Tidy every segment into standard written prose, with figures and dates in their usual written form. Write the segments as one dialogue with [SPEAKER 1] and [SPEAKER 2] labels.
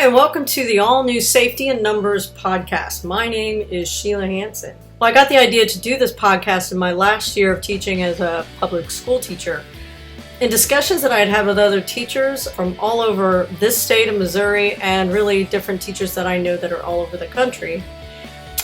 [SPEAKER 1] Hi, and welcome to the all-new Safety in Numbers podcast. My name is Sheila Hansen. Well, I got the idea to do this podcast in my last year of teaching as a public school teacher. In discussions that I'd had with other teachers from all over this state of Missouri and really different teachers that I know that are all over the country,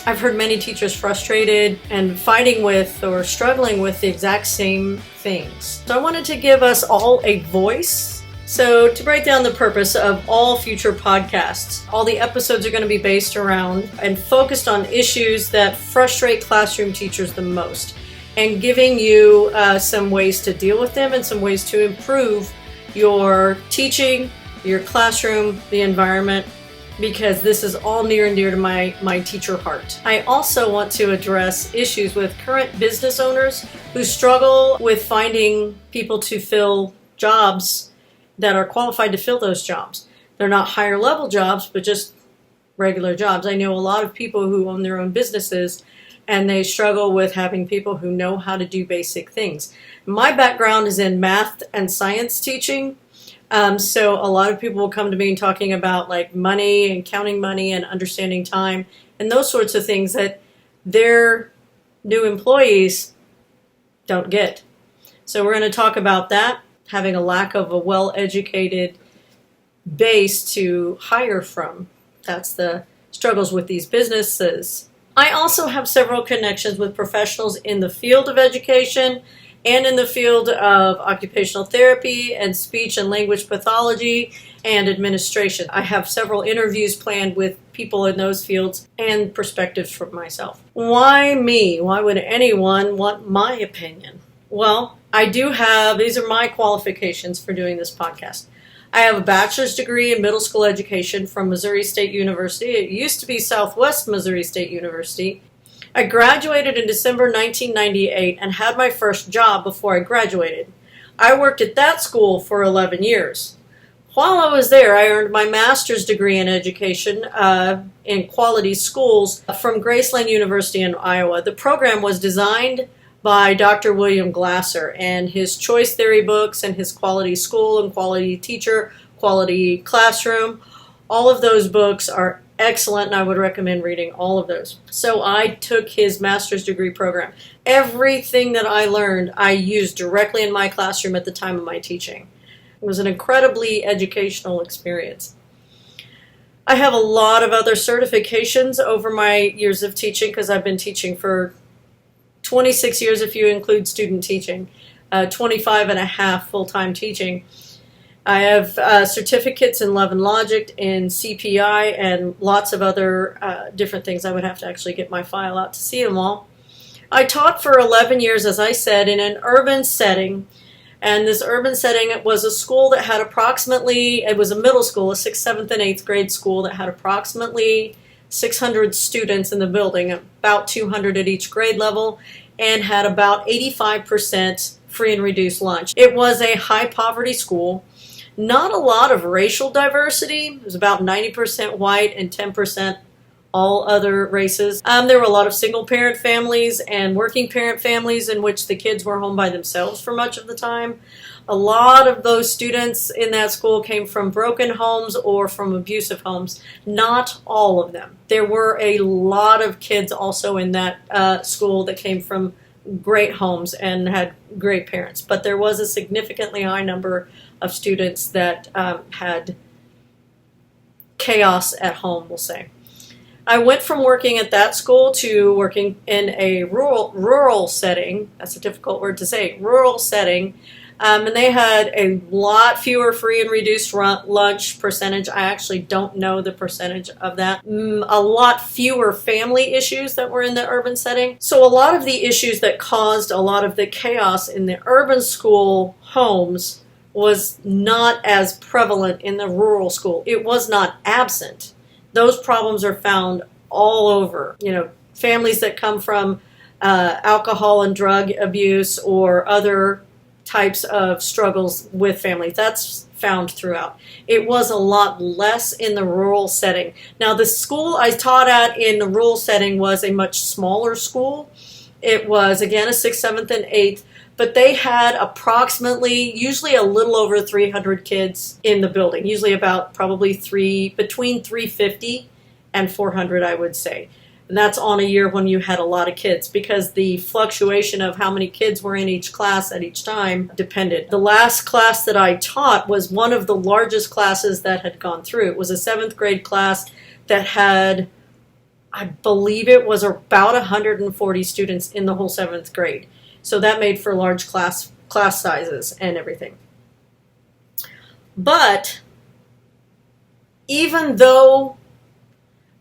[SPEAKER 1] I've heard many teachers frustrated and fighting with or struggling with the exact same things. So I wanted to give us all a voice. So to break down the purpose of all future podcasts, all the episodes are going to be based around and focused on issues that frustrate classroom teachers the most, and giving you some ways to deal with them and some ways to improve your teaching, your classroom, the environment, because this is all near and dear to my teacher heart. I also want to address issues with current business owners who struggle with finding people to fill jobs that are qualified to fill those jobs. They're not higher level jobs, but just regular jobs. I know a lot of people who own their own businesses and they struggle with having people who know how to do basic things. My background is in math and science teaching. So a lot of people will come to me and talking about like money and counting money and understanding time and those sorts of things that their new employees don't get. So we're going to talk about that, having a lack of a well-educated base to hire from. That's the struggles with these businesses. I also have several connections with professionals in the field of education and in the field of occupational therapy and speech and language pathology and administration. I have several interviews planned with people in those fields and perspectives from myself. Why me? Why would anyone want my opinion? Well, I do have, these are my qualifications for doing this podcast. I have a bachelor's degree in middle school education from Missouri State University. It used to be Southwest Missouri State University. I graduated in December 1998 and had my first job before I graduated. I worked at that school for 11 years. While I was there, I earned my master's degree in education in quality schools from Graceland University in Iowa. The program was designed by Dr. William Glasser, and his choice theory books and his quality school and quality teacher, quality classroom, all of those books are excellent, and I would recommend reading all of those. So I took his master's degree program. Everything that I learned, I used directly in my classroom at the time of my teaching. It was an incredibly educational experience. I have a lot of other certifications over my years of teaching because I've been teaching for 26 years if you include student teaching, 25 and a half full-time teaching. I have certificates in Love and Logic, in CPI, and lots of other different things. I would have to actually get my file out to see them all. I taught for 11 years, as I said, in an urban setting, and this urban setting was a school that had approximately, it was a middle school, a 6th, 7th, and 8th grade school that had approximately 600 students in the building, about 200 at each grade level, and had about 85% free and reduced lunch. It was a high poverty school. Not a lot of racial diversity. It was about 90% white and 10% all other races. There were a lot of single parent families and working parent families in which the kids were home by themselves for much of the time. A lot of those students in that school came from broken homes or from abusive homes. Not all of them. There were a lot of kids also in that school that came from great homes and had great parents. But there was a significantly high number of students that had chaos at home, we'll say. I went from working at that school to working in a rural setting. That's a difficult word to say. Rural setting. And they had a lot fewer free and reduced lunch percentage. I actually don't know the percentage of that. A lot fewer family issues that were in the urban setting. So a lot of the issues that caused a lot of the chaos in the urban school homes was not as prevalent in the rural school. It was not absent. Those problems are found all over. You know, families that come from alcohol and drug abuse or other types of struggles with families. That's found throughout. It was a lot less in the rural setting. Now, the school I taught at in the rural setting was a much smaller school. It was, again, a 6th, 7th, and 8th, but they had approximately, usually a little over 300 kids in the building, usually about probably between 350 and 400, I would say. And that's on a year when you had a lot of kids, because the fluctuation of how many kids were in each class at each time depended. The last class that I taught was one of the largest classes that had gone through. It was a 7th grade class that had, I believe it was about 140 students in the whole 7th grade. So that made for large class sizes and everything. But even though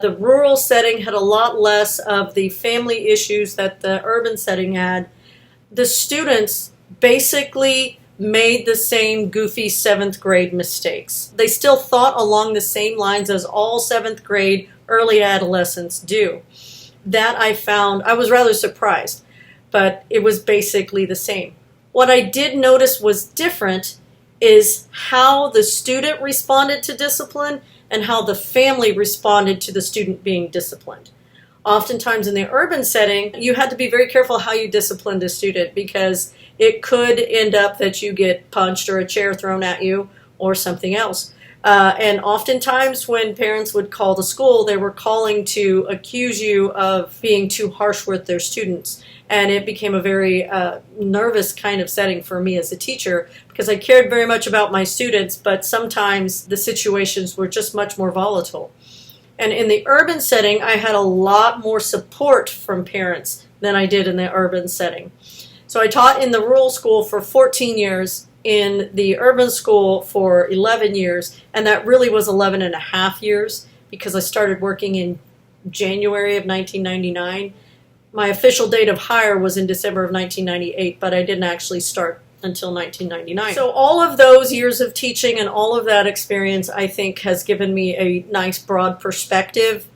[SPEAKER 1] the rural setting had a lot less of the family issues that the urban setting had, the students basically made the same goofy 7th grade mistakes. They still thought along the same lines as all 7th grade early adolescents do. That I found, I was rather surprised, but it was basically the same. What I did notice was different is how the student responded to discipline and how the family responded to the student being disciplined. Oftentimes in the urban setting, you had to be very careful how you disciplined a student, because it could end up that you get punched or a chair thrown at you or something else. And oftentimes when parents would call the school, they were calling to accuse you of being too harsh with their students. And it became a very nervous kind of setting for me as a teacher, because I cared very much about my students, but sometimes the situations were just much more volatile. And in the urban setting, I had a lot more support from parents than I did in the urban setting. So I taught in the rural school for 14 years, in the urban school for 11 years, and that really was 11 and a half years, because I started working in January of 1999. My official date of hire was in December of 1998, but I didn't actually start until 1999. So all of those years of teaching and all of that experience, I think, has given me a nice broad perspective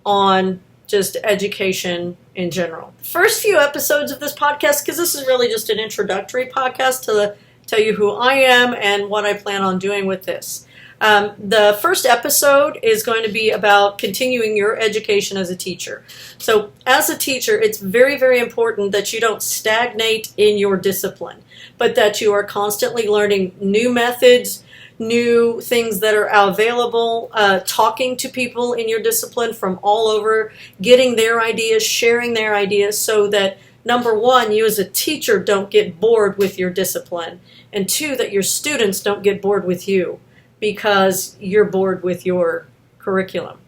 [SPEAKER 1] on just education in general. First few episodes of this podcast, because this is really just an introductory podcast to tell you who I am and what I plan on doing with this. The first episode is going to be about continuing your education as a teacher. So as a teacher, it's very, very important that you don't stagnate in your discipline, but that you are constantly learning new methods, new things that are available, talking to people in your discipline from all over, getting their ideas, sharing their ideas, so that number one, you as a teacher don't get bored with your discipline, and two, that your students don't get bored with you because you're bored with your curriculum.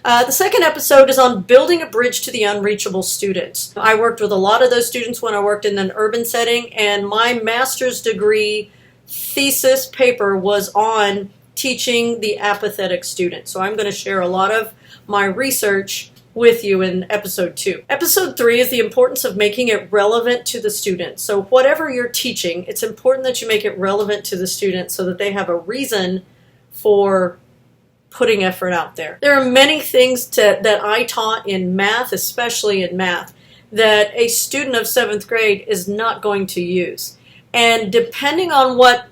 [SPEAKER 1] The second episode is on building a bridge to the unreachable students. I worked with a lot of those students when I worked in an urban setting, and my master's degree thesis paper was on teaching the apathetic student. So I'm going to share a lot of my research with you in episode 2. Episode 3 is the importance of making it relevant to the student. So whatever you're teaching, it's important that you make it relevant to the student so that they have a reason for putting effort out there. There are many things that I taught in math, especially in math, that a student of 7th grade is not going to use. And depending on what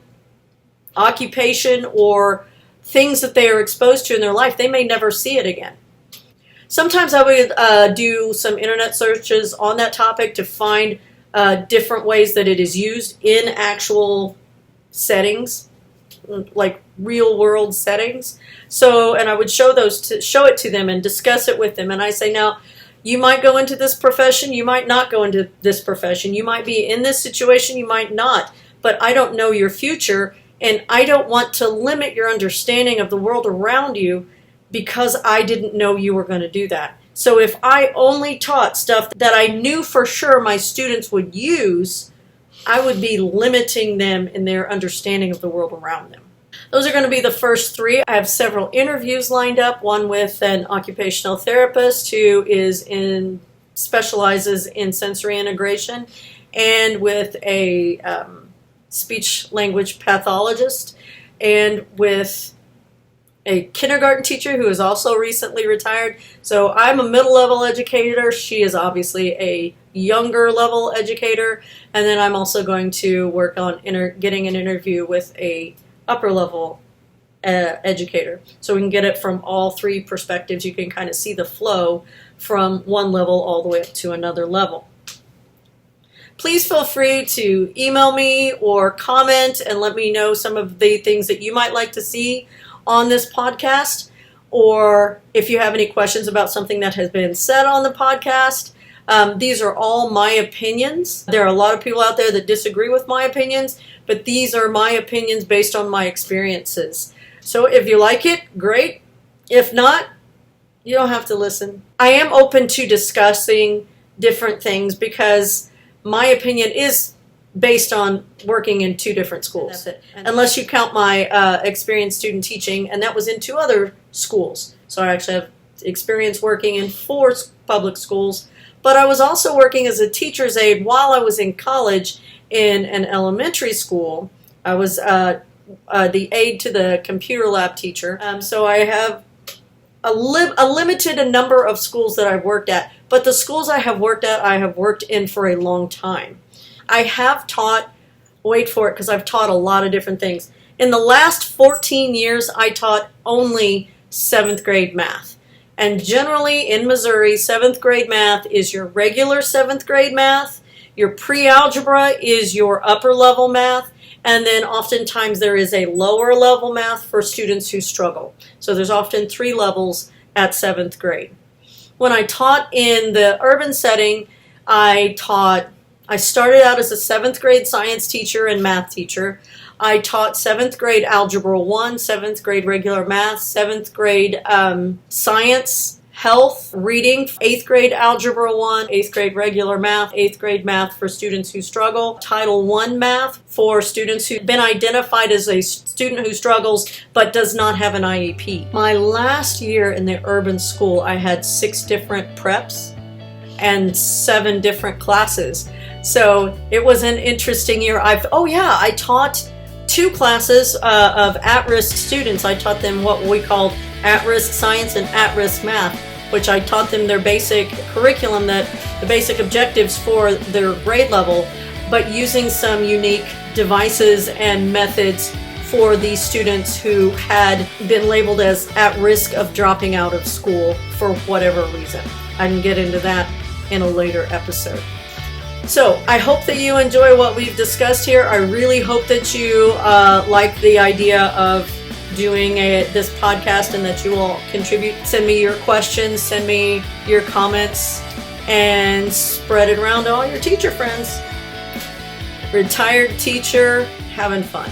[SPEAKER 1] occupation or things that they are exposed to in their life, they may never see it again. Sometimes I would do some internet searches on that topic to find different ways that it is used in actual settings, like real world settings. So, and I would show it to them and discuss it with them. And I say, now, you might go into this profession, you might not go into this profession. You might be in this situation, you might not. But I don't know your future, and I don't want to limit your understanding of the world around you because I didn't know you were going to do that. So if I only taught stuff that I knew for sure my students would use, I would be limiting them in their understanding of the world around them. Those are going to be the first 3. I have several interviews lined up, one with an occupational therapist who specializes in sensory integration, and with a speech language pathologist, and with a kindergarten teacher who is also recently retired. So I'm a middle-level educator. She is obviously a younger level educator. And then I'm also going to work on getting an interview with a upper-level educator. So we can get it from all 3 perspectives. You can kind of see the flow from one level all the way up to another level. please feel free to email me or comment and let me know some of the things that you might like to see on this podcast, or if you have any questions about something that has been said on the podcast. These are all my opinions. There are a lot of people out there that disagree with my opinions, but these are my opinions based on my experiences. So if you like it, great. If not, you don't have to listen. I am open to discussing different things because my opinion is based on working in 2 different schools. Unless you count my experienced student teaching, and that was in 2 other schools. So I actually have experience working in 4 public schools. But I was also working as a teacher's aide while I was in college in an elementary school. I was the aide to the computer lab teacher. So I have a limited number of schools that I've worked at. But the schools I have worked in for a long time. I have taught, wait for it because I've taught a lot of different things. In the last 14 years, I taught only 7th grade math. And generally in Missouri, 7th grade math is your regular 7th grade math. Your pre-algebra is your upper level math. And then oftentimes there is a lower level math for students who struggle. So there's often 3 levels at 7th grade. When I taught in the urban setting, I started out as a 7th grade science teacher and math teacher. I taught 7th grade Algebra 1, 7th grade regular math, 7th grade science, health, reading, 8th grade Algebra 1, 8th grade regular math, 8th grade math for students who struggle, Title I math for students who've been identified as a student who struggles but does not have an IEP. My last year in the urban school, I had 6 different preps and 7 different classes. So it was an interesting year. I taught 2 classes of at-risk students. I taught them what we called at-risk science and at-risk math, which I taught them their basic curriculum, the basic objectives for their grade level, but using some unique devices and methods for these students who had been labeled as at risk of dropping out of school for whatever reason. I can get into that in a later episode. So I hope that you enjoy what we've discussed here. I really hope that you like the idea of doing this podcast and that you will contribute. Send me your questions, send me your comments, and spread it around to all your teacher friends. Retired teacher, having fun.